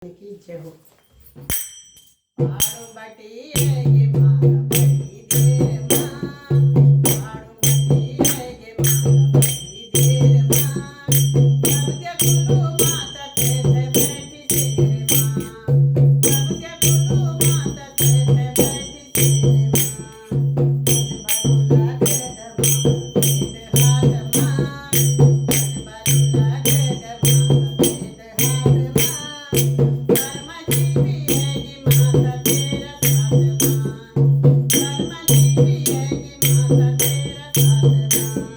की जय हो। पाड़ो बाटी है ये मारा बड़ी देर माँ, पाड़ो बाटी है ये मारा बड़ी देर माँ, सब क्या गुरु माता कहते बैठी तेरे माँ, सब क्या गुरु माता कहते बैठी तेरे माँ, बाजूला के दमारा भेद हाथ माँ, बाजूला के दमारा भेद हाथ माँ, कर्मा जीवी है ये माता तेरा साथ माँ, कर्मा जीवी है ये माता तेरा साथ माँ,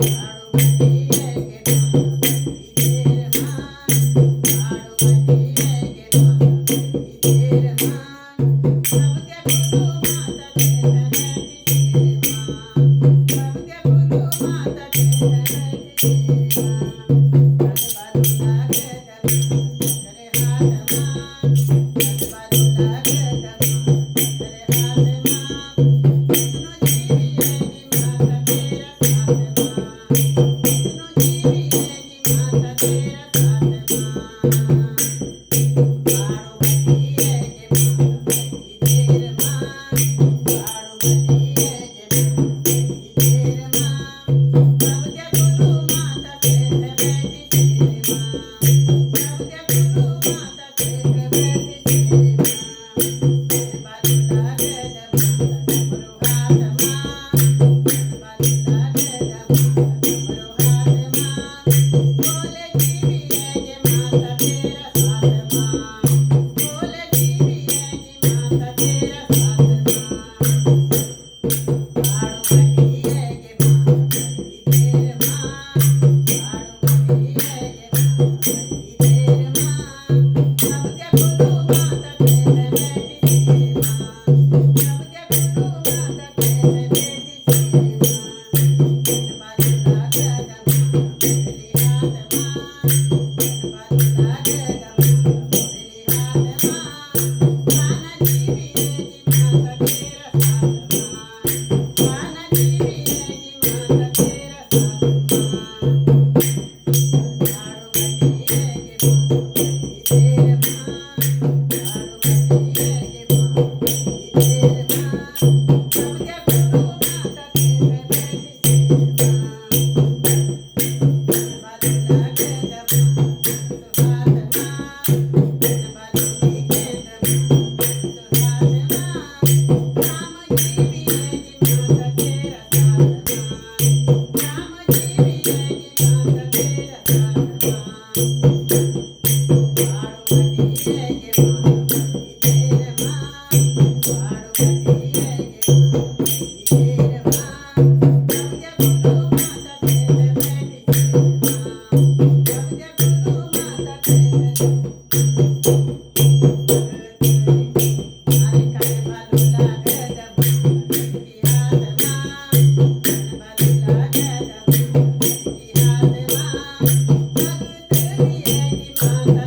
झाड़ू बटी है ये माता बड़ी देर माँ, झाड़ू बटी है ये माता बड़ी देर माँ, सब क्या गुरु माता कहते बैठी तेरे माँ, सब क्या गुरु माता कहते बैठी तेरे माँ, बाजूला के दमारा तेरे हाथ माँ, बाजूला के दमारा तेरे हाथ माँ, विष्णु जीवी है ये माता तेरा साथ माँ, विष्णु जीवी है ये माता तेरा साथ माँ, पाड़ो बटी है ये माता बड़ी देर माँ, पाड़ो बटी है ये माता बड़ी देर माँ, सब क्या गुरु माता कहते बैठी तेरे माँ, सब क्या गुरु माता कहते बैठी तेरे माँ, बाजूला के दमारा डमरू हाथ माँ, बाजूला के दमारा डमरू हाथ माँ, भोले जीवी है ये माता तेरा साथ माँ, भोले जीवी है ये माता तेरा साथ माँ, पाड़ो बटी है ये माता बड़ी देर माँ, पाड़ो बटी है ये माता बड़ी देर माँ, सब क्या गुरु माता कहते बैठी तेरे माँ, सब क्या गुरु माता कहते बैठी तेरे माँ, बाजूला के दमारा मुरली हाथ माँ, बाजूला के दमारा मुरली हाथ माँ, कान्हा जीवी है ये माता तेरा साथ माँ, कान्हा जीवी है ये माता तेरा साथ माँ, झाड़ू बटी है ये माता बड़ी देर माँ, झाड़ू बटी है ये माता बड़ी देर माँ, सब क्या गुरु माता कहते बैठी तेरे माँ, बाजूला के दमारा सुहाग माँ, बाजूली के दमारा सुहाग माँ, राम जीवी है ये माता तेरा साथ माँ, राम जीवी है ये माता तेरा साथ माँ, पाड़ो बटी है ये माता बड़ी देर माँ, पाड़ो बटी है ये माता बड़ी देर माँ, सब क्या गुरु माता कहते बैठी तेरे माँ, सब क्या गुरु माता कहते हरे काले बालूला के दमारा लड़की हाथ माँ, बालूला के दमारा लड़की हाथ माँ, भगत भी है ये माता